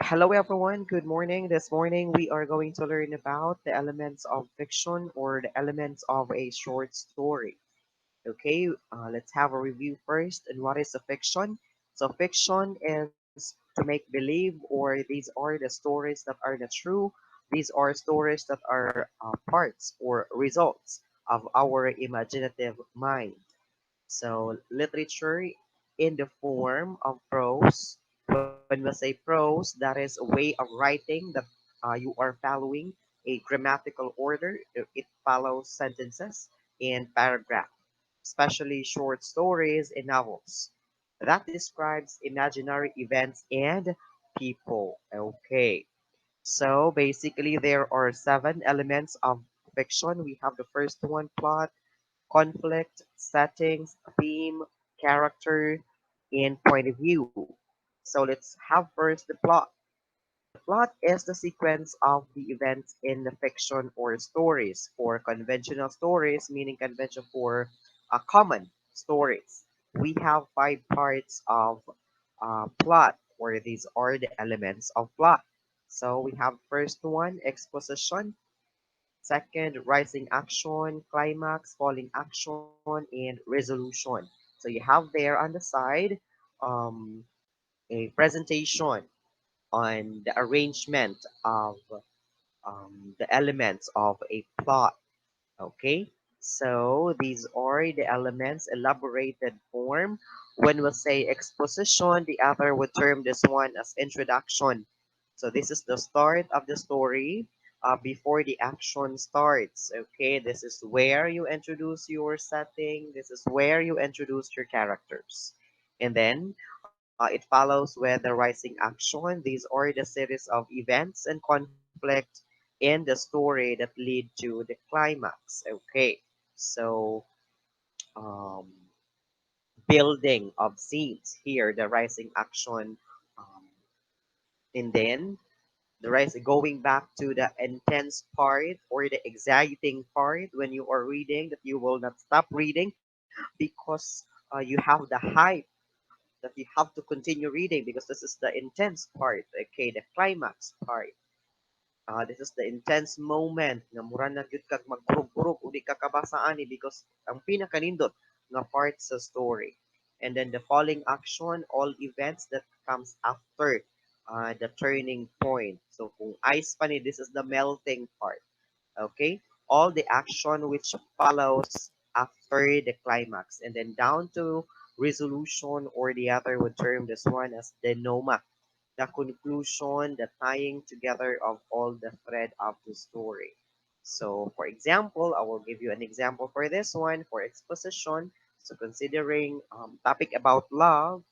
Hello, everyone. Good morning. This morning, we are going to learn about the elements of fiction or the elements of a short story. Okay, let's have a review first. And what is a fiction? So, fiction is to make believe, or these are the stories that are not true. These are stories that are parts or results of our imaginative mind. So literature in the form of prose. When we say prose, that is a way of writing that you are following a grammatical order. It follows sentences and paragraph, especially short stories and novels. That describes imaginary events and people. Okay. So basically, there are seven elements of fiction. We have the first one, plot, conflict, settings, theme, character, and point of view. So let's have first the plot. The plot is the sequence of the events in the fiction or stories. For conventional stories, meaning convention for common stories, we have five parts of plot, or these are the elements of plot. So we have first one, exposition. Second, rising action, climax, falling action, and resolution. So you have there on the side um, a presentation on the arrangement of the elements of a plot. Okay, so these are the elements elaborated form. When we say exposition, the other would term this one as introduction. So this is the start of the story before the action starts. Okay, this is where you introduce your setting. This is where you introduce your characters. And then it follows with the rising action. These are the series of events and conflict in the story that lead to the climax. Okay, so um, building of scenes here, the rising action, um, and then the rising going back to the intense part or the exciting part when you are reading that you will not stop reading because you have the hype that you have to continue reading because this is the intense part, okay, the climax part. This is the intense moment nga mura na gyud kag magkurog-kurog udi ka kabasa ani because ang pinakanindot nga part sa story. And then the falling action, all events that comes after the turning point. So kung ice pa ni, this is the melting part. Okay? All the action which follows after the climax. And then down to resolution, or the other would term this one as denouement, the conclusion, the tying together of all the thread of the story. So, for example, I will give you an example for this one for exposition. So, considering topic about love,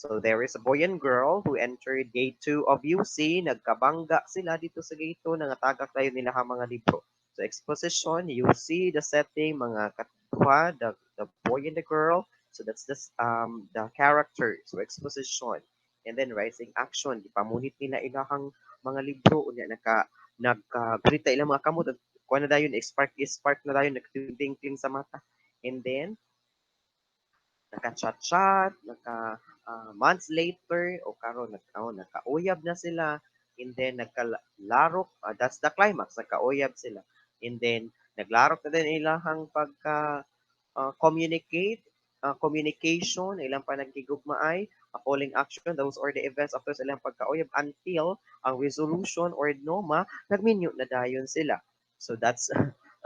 so there is a boy and girl who entered gate 2 of UC. Nagkabangga sila dito sa gate 2. Nangatagak tayo nila ang mga libro. So, exposition, you see the setting, mga katuha, the boy and the girl. So, that's the character. So, exposition. And then, rising action. Ipamunit nila ilahang mga libro. Unya, nagka-grita ilang mga kamot. Kuha na dayon, spark na dayon, nagtitingting sa mata. And then, naka-chat-chat, months later o karon nagkauyab na sila, and then nagkalarok, that's the climax, nagkauyab sila, and then naglarok na din ilahang pagka communicate, communication ilang pa nagkigugmaay, falling action, those are the events after sa ilang pagkauyab until ang resolution or noma nagminyo na dayon sila. So that's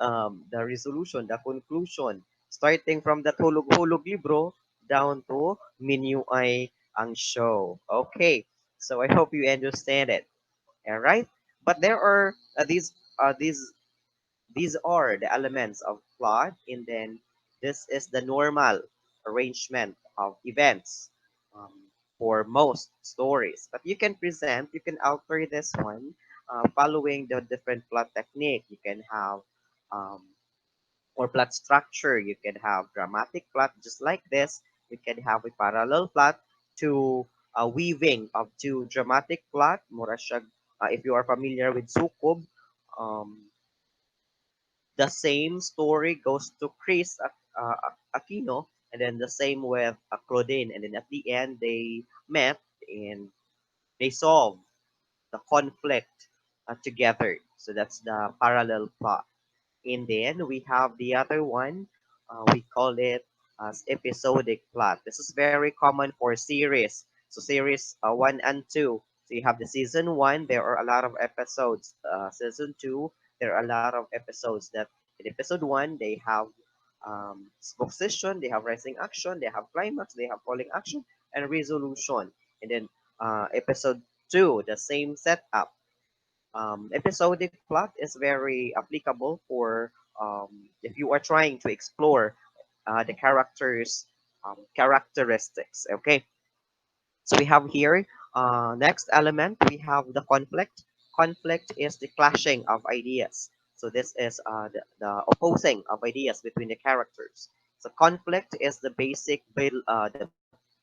the resolution, the conclusion, starting from that hulog-hulog libro down to menu ay ang show. Okay, so I hope you understand it. All right, but there are these are the elements of plot, and then this is the normal arrangement of events um, for most stories. But you can alter this one following the different plot technique. You can have um, or plot structure. You can have dramatic plot just like this. You can have a parallel plot to weaving of two dramatic plot. Mura siya, if you are familiar with Sukob, um, the same story goes to Chris Aquino, and then the same with Claudine, and then at the end they met and they solved the conflict together. So that's the parallel plot. And then we have the other one. We call it as episodic plot. This is very common for series. So series one and two. So you have the season one. There are a lot of episodes. Season two, there are a lot of episodes. That in episode one they have exposition, they have rising action, they have climax, they have falling action, and resolution. And then episode two, the same setup. Episodic plot is very applicable for if you are trying to explore the characters' characteristics. Okay, so we have here next element. We have the conflict. Conflict is the clashing of ideas. So this is the opposing of ideas between the characters. So conflict is the basic the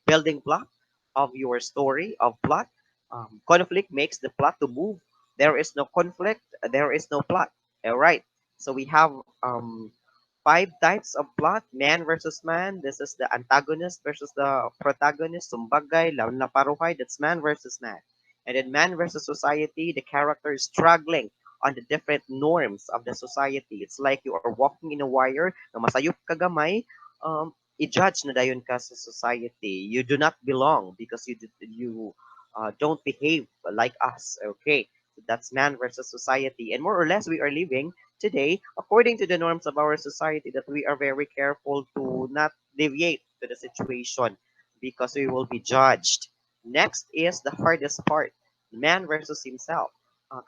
building block of your story of plot. Conflict makes the plot to move. There is no conflict, there is no plot. All right. So we have five types of plot: man versus man. This is the antagonist versus the protagonist. Sumbagay, lawan na paruhay. That's man versus man. And then man versus society. The character is struggling on the different norms of the society. It's like you are walking in a wire na masayop ka gamay. I-judge na dayon ka sa society. You do not belong because you don't behave like us. Okay, so that's man versus society, and more or less we are living today according to the norms of our society that we are very careful to not deviate to the situation because we will be judged. Next is the hardest part, man versus himself.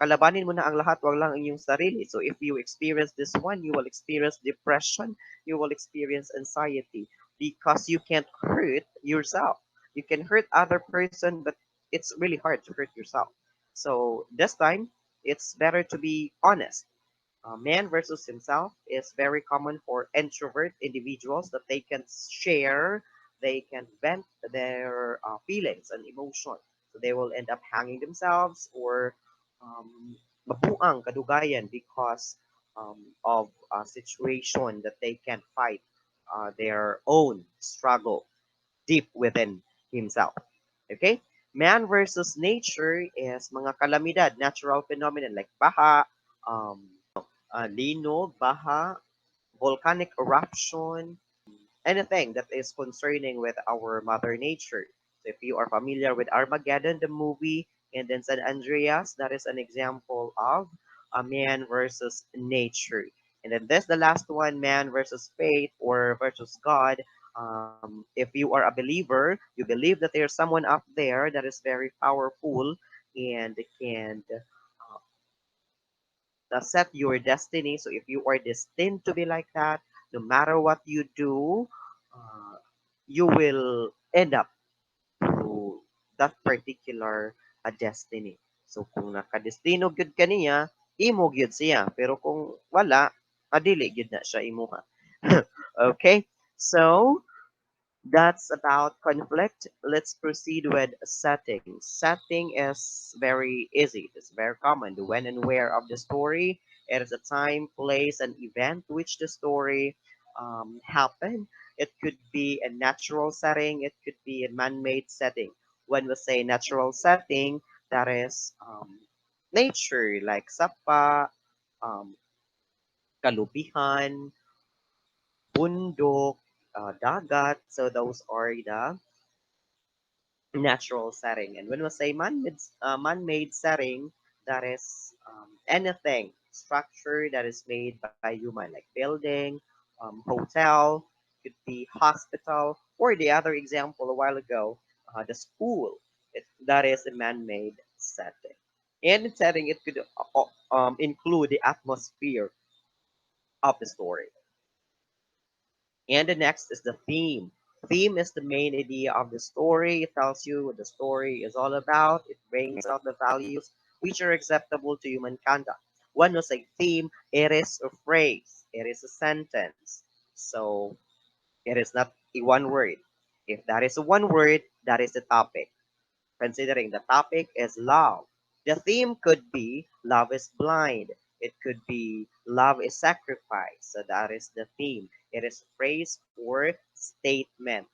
Kalabanin mo na ang lahat, wag lang ang iyong sarili. So if you experience this one, you will experience depression, you will experience anxiety because you can't hurt yourself. You can hurt other person, but it's really hard to hurt yourself. So this time, it's better to be honest. Man versus himself is very common for introvert individuals that they can share, they can vent their feelings and emotion. So they will end up hanging themselves or mabuang kadugayan because of a situation that they can fight their own struggle deep within himself. Okay? Man versus nature is mga kalamidad, natural phenomenon like baha, um, linog, baha, volcanic eruption, anything that is concerning with our mother nature. So if you are familiar with Armageddon, the movie, and then San Andreas, that is an example of a man versus nature. And then this, the last one, man versus faith or versus God. If you are a believer, you believe that there's someone up there that is very powerful and can set your destiny. So if you are destined to be like that, no matter what you do, uh, you will end up to that particular destiny. So kung nakadestino gyud kaniya, imo gyud siya. Pero kung wala, adili gyud na siya imuha. Okay? So, that's about conflict. Let's proceed with setting. Setting is very easy. It's very common. The when and where of the story. It is a time, place, and event which the story happened. It could be a natural setting. It could be a man-made setting. When we say natural setting, that is nature like sapa, um, kalubihan, bundok, dagat. So those are the natural setting. And when we say man-made setting, that is anything structure that is made by human, like building, hotel, could be hospital, or the other example a while ago, the school. That is a man-made setting. And in setting, it could include the atmosphere of the story. And the next is the theme. Theme is the main idea of the story. It tells you what the story is all about. It brings out the values which are acceptable to human conduct. When you say theme, it is a phrase, it is a sentence. So it is not a one word. If that is a one word, that is the topic. Considering the topic is love. The theme could be love is blind. It could be love is sacrifice. So that is the theme. It is a phrase or statement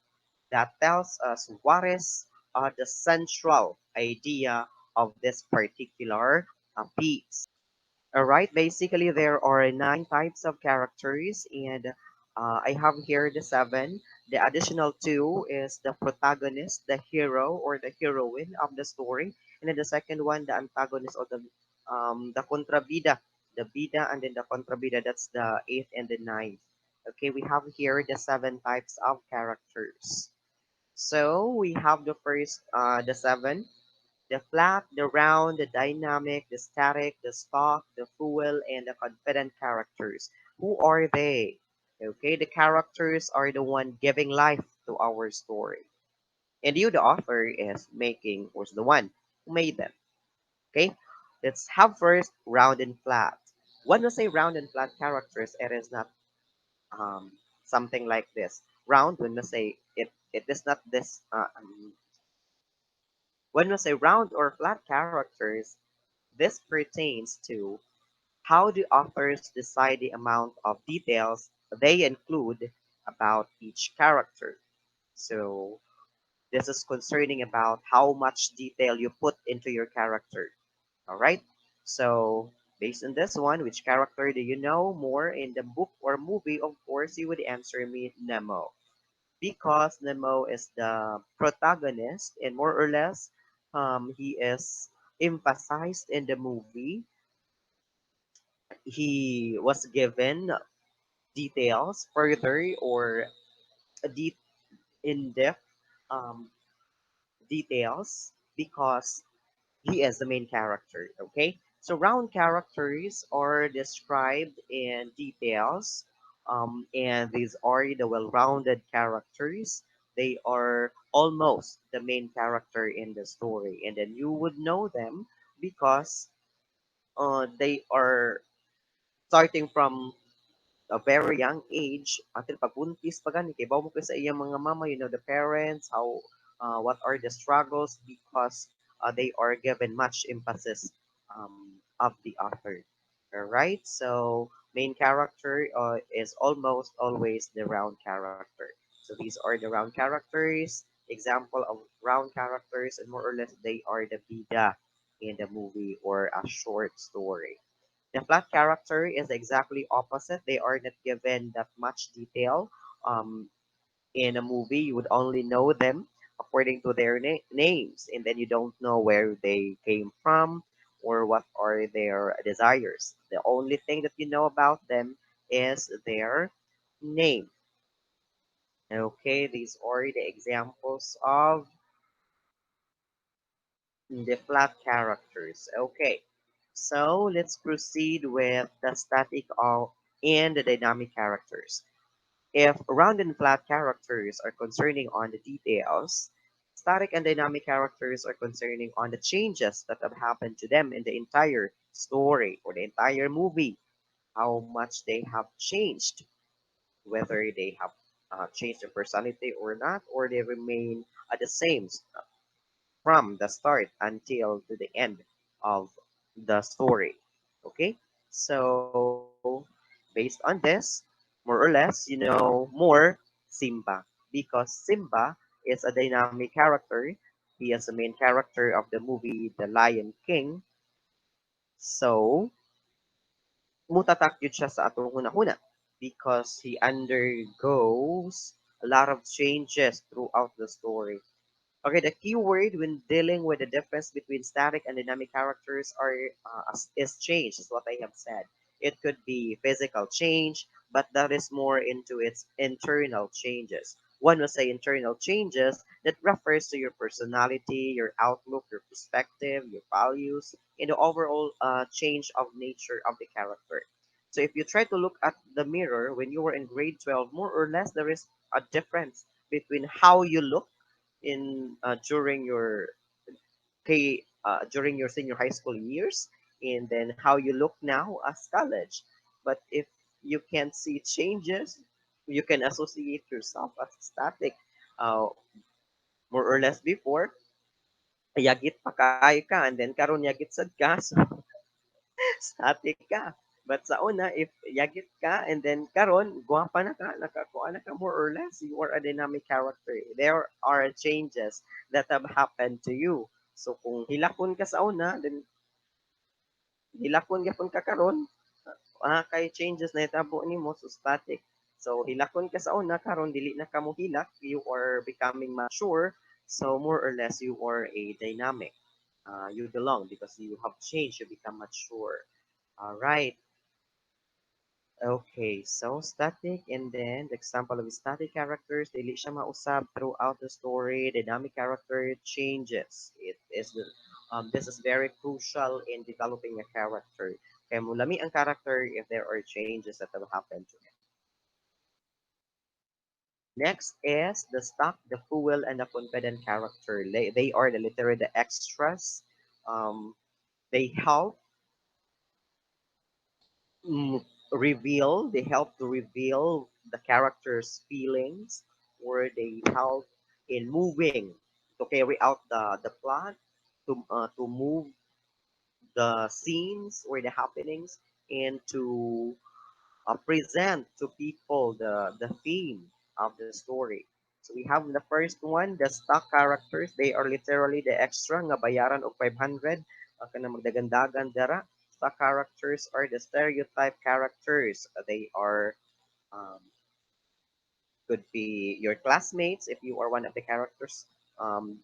that tells us what is the central idea of this particular piece. All right, basically there are nine types of characters, and I have here the seven. The additional two is the protagonist, the hero or the heroine of the story, and then the second one, the antagonist or the contrabida, the bida, and then the contrabida. That's the eighth and the ninth. Okay, we have here the seven types of characters. So we have the first, the seven, the flat, the round, the dynamic, the static, the stock, the fuel, and the confident characters. Who are they? Okay, the characters are the one giving life to our story. And you, the author, is making, was the one who made them. Okay, let's have first round and flat. When we say round and flat characters, it is not um, something like this. Round, when we say it is not this. When we say round or flat characters, this pertains to how the authors decide the amount of details they include about each character. So this is concerning about how much detail you put into your character. All right. So based on this one, which character do you know more in the book or movie? Of course, you would answer me Nemo, because Nemo is the protagonist, and more or less, he is emphasized in the movie. He was given details further or deep in-depth um, details because he is the main character. Okay, so round characters are described in details, and these are the well-rounded characters. They are almost the main character in the story, and then you would know them because they are starting from a very young age until pagbuntis pa gani kay bawo mo kay sa iyang mga mama, you know, the parents, how what are the struggles, because they are given much emphasis of the author. All right, so main character is almost always the round character. So these are the round characters, example of round characters, and more or less they are the bida in the movie or a short story. The flat character is exactly opposite. They are not given that much detail. Um, in a movie, you would only know them according to their names, and then you don't know where they came from or what are their desires. The only thing that you know about them is their name. Okay, these are the examples of the flat characters. Okay, so let's proceed with the static and the dynamic characters. If round and flat characters are concerning on the details, static and dynamic characters are concerning on the changes that have happened to them in the entire story or the entire movie, how much they have changed, whether they have changed their personality or not, or they remain the same from the start until to the end of the story. Okay, so based on this, more or less, you know more Simba, because Simba is a dynamic character. He is the main character of the movie The Lion King. So mutatak yun siya sa atong hunahuna because he undergoes a lot of changes throughout the story. Okay, the key word when dealing with the difference between static and dynamic characters is change, is what I have said. It could be physical change, but that is more into its internal changes. One will say internal changes that refers to your personality, your outlook, your perspective, your values, and the overall change of nature of the character. So if you try to look at the mirror when you were in grade 12, more or less there is a difference between how you look in during your senior high school years, and then how you look now as college. But if you can see changes, you can associate yourself as static. uh, More or less before, yagit pa kayo ka, and then karon yagit sad ka, so static ka. But sa una, if yagit ka and then karon guwapa na ka, nakakuha na ka, more or less, you are a dynamic character. There are changes that have happened to you. So kung hilakon ka sa una, then hilakon gyapon ka karon, kay changes na hitabo nimo so static. So hilakon ka sa una karon dili na ka mo hilak, you are becoming mature. So more or less you are a dynamic. You belong because you have changed, you become mature. All right. Okay, so static and then the example of static characters, dili siya mausab throughout the story. Dynamic character changes. This is very crucial in developing a character. Kaya mulami ang character if there are changes that will happen to it. Next is the stock, the fuel, and the confident character. They are the literally the extras. Um, they help mm, they help to reveal the character's feelings, or they help in moving to carry out the plot, to move the scenes or the happenings, and to present to people the theme of the story. So we have the first one, the stock characters. They are literally the extra nga bayaran og 500 kana magdagandagan dara. Stock characters are the stereotype characters. They are um, could be your classmates if you are one of the characters.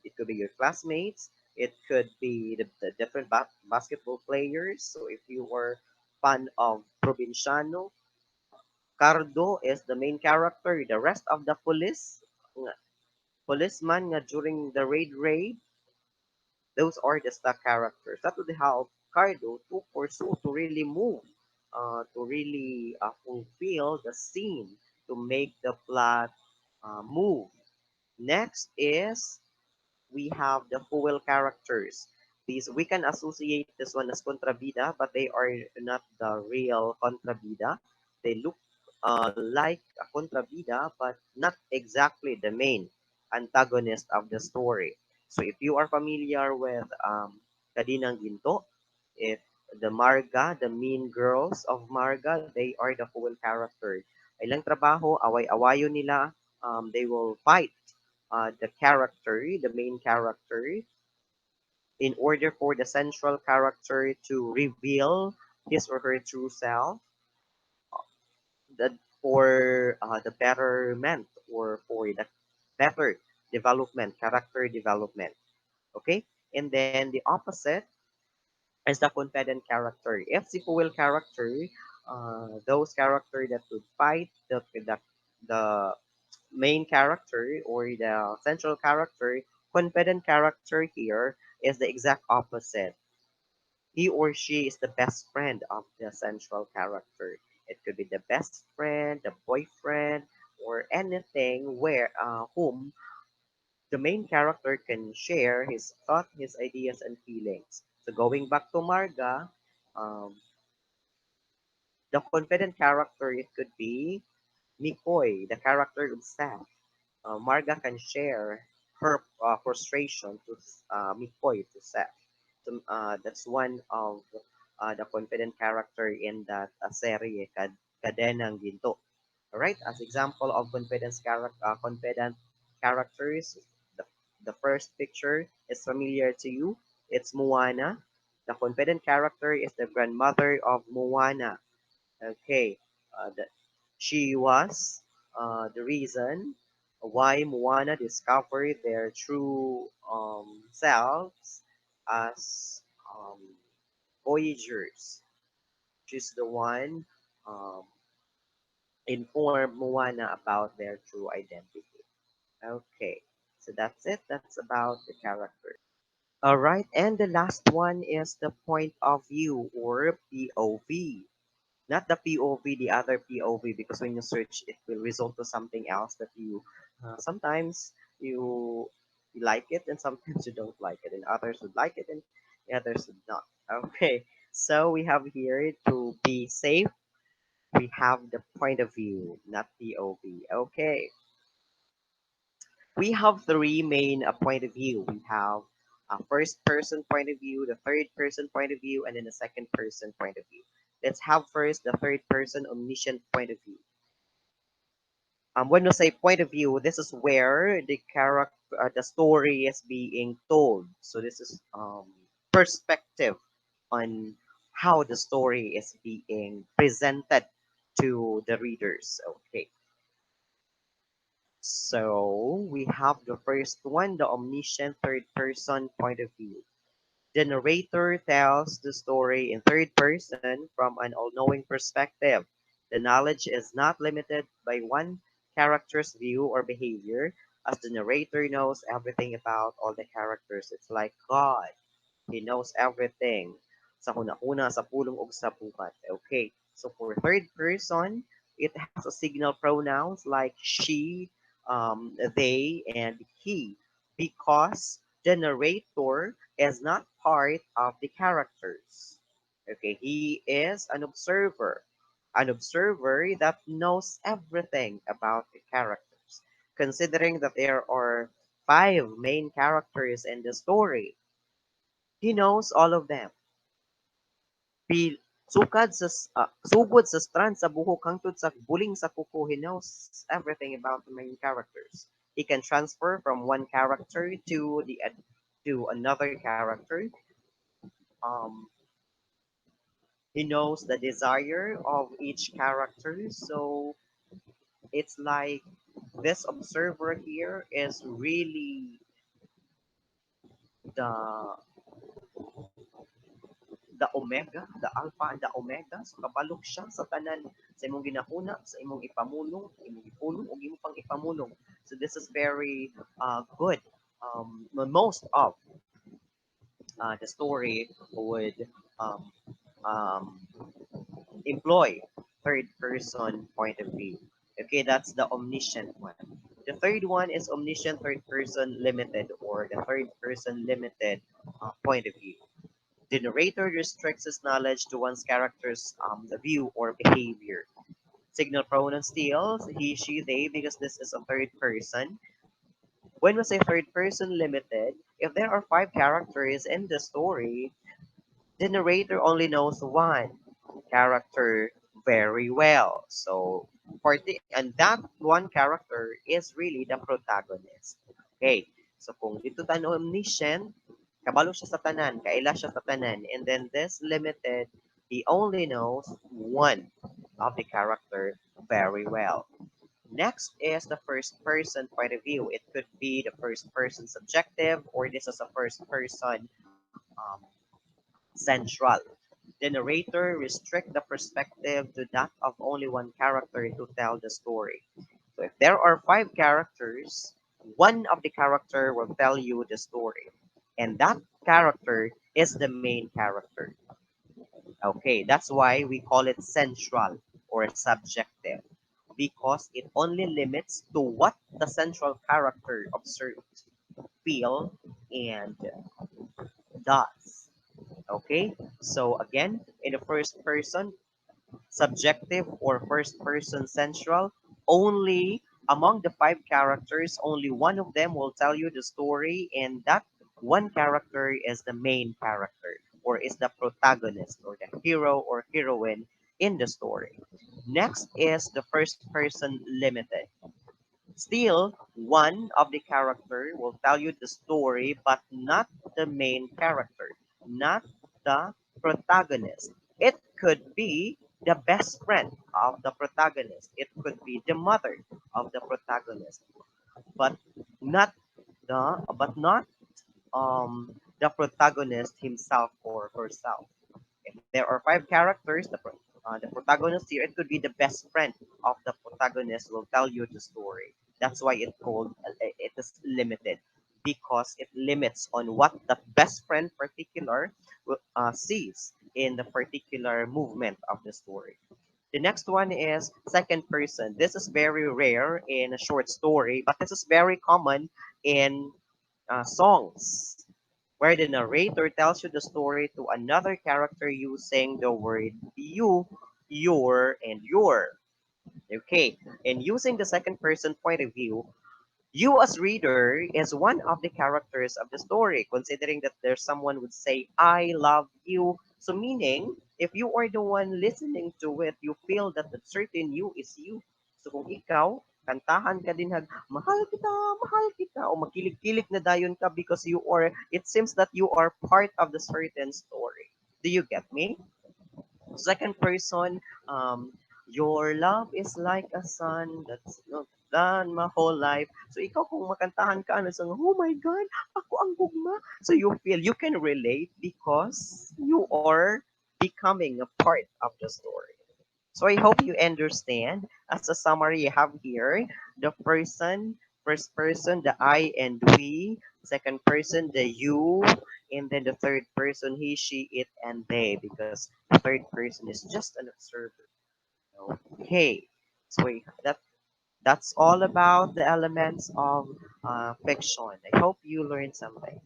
It could be your classmates. It could be the different basketball players. So if you were fan of Provinciano, Cardo is the main character. The rest of the policeman nga during the raid, those are the stock characters. That would help Cardo to pursue, to really move, to really fulfill the scene, to make the plot move. Next is we have the fuel characters. These we can associate this one as contrabida, but they are not the real contrabida. They look like a contrabida, but not exactly the main antagonist of the story. So if you are familiar with Kadinang Ginto, if the Marga, the mean girls of Marga, they are the fuel character. Ilang trabaho, away-awayo nila, they will fight the character, the main character, in order for the central character to reveal his or her true self, that for the betterment or for the better development, character development. Okay, and then the opposite is the confident character. If the fuel character, those character that would fight the main character or the central character, confident character here is the exact opposite. He or she is the best friend of the central character. It could be the best friend, the boyfriend, or anything where whom the main character can share his thought, his ideas, and feelings. So going back to Marga, um, the confident character, it could be Mikoy, the character of Seth. Marga can share her frustration to Mikoy, to Seth. So, that's one of the confident character in that serie, Kadenang Ginto. All right, as example of confident characters, the, the first picture is familiar to you. It's Moana. The confident character is the grandmother of Moana. Okay, she was the reason why Moana discovered their true selves as um, voyagers. She's the one um, informed Moana about their true identity. Okay, so that's it. That's about the character. All right, and the last one is the point of view or POV. Not the POV, the other POV, because when you search, it will result to something else that you sometimes you like it and sometimes you don't like it, and others would like it and the others would not. Okay, so we have here to be safe. We have the point of view, not POV. Okay, we have three main point of view. We have a first person point of view, the third person point of view, and then the second person point of view. Let's have first the third person omniscient point of view. When we say point of view, this is where the character, the story is being told. So this is perspective on how the story is being presented to the readers. Okay, so we have the first one, the omniscient third person point of view. The narrator tells the story in third person from an all-knowing perspective. The knowledge is not limited by one character's view or behavior, as the narrator knows everything about all the characters. It's like God. He knows everything sa hunahuna, sa pulong ug sa buhat. Okay, so for third person, it has a signal pronouns like she, they, and he, because the narrator is not part of the characters. Okay, he is an observer that knows everything about the characters. Considering that there are five main characters in the story, he knows all of them. Sugod sa strand sa buhok hangtod sa buling sa kuko, he knows everything about the main characters. He can transfer from one character to another character. Um, he knows the desire of each character. So it's like this observer here is really the omega, the alpha and the omega. So kabalok siya sa tanan sa imong ginahuna, sa imong ipamulong, imong ipulong ug imong pang ipamulong. So this is very good. Most of the story would um, um, employ third person point of view. Okay, that's the omniscient one. The third one is omniscient third person limited, or the third person limited point of view. The narrator restricts his knowledge to one's character's view or behavior. Signal pronoun steals he, she, they, because this is a third person. When we say third person limited, if there are five characters in the story, the narrator only knows one character very well. So, and that one character is really the protagonist. Okay, so kung dito tayo omniscient, kabalo siya sa tanan, kaila siya sa tanan, and then this limited, he only knows one of the character very well. Next is the first person point of view. It could be the first person subjective, or this is a first person central. The narrator restrict the perspective to that of only one character to tell the story. So if there are five characters, one of the character will tell you the story. And that character is the main character. Okay, that's why we call it central or subjective, because it only limits to what the central character observes, feel, and does. Okay, so again, in the first person, subjective or first person central, only among the five characters, only one of them will tell you the story, and that one character is the main character, or is the protagonist, or the hero or heroine in the story. Next is the first person limited. Still, one of the character will tell you the story, but not the main character, not the protagonist. It could be the best friend of the protagonist. It could be the mother of the protagonist, but not the protagonist himself or herself. If there are five characters, the protagonist here, it could be the best friend of the protagonist will tell you the story. That's why it is limited, because it limits on what the best friend particular sees in the particular movement of the story. The next one is second person. This is very rare in a short story, but this is very common in songs, where the narrator tells you the story to another character using the word you, your, and your. Okay, and using the second person point of view, you as reader is one of the characters of the story, considering that there's someone would say, I love you. So meaning, if you are the one listening to it, you feel that the certain you is you. So kung ikaw, kantahan ka din mahal kita, o makilig-kilig na dayon ka because you are, it seems that you are part of the certain story. Do you get me? Second person, your love is like a sun that's not done my whole life. So ikaw kung makantahan ka, ano, so, oh my God, ako ang gugma. So you feel, you can relate because you are becoming a part of the story. So I hope you understand. As a summary, you have here the person, first person, the I and we, second person, the you, and then the third person, he, she, it, and they, because the third person is just an observer. Okay, so that's all about the elements of fiction. I hope you learned something.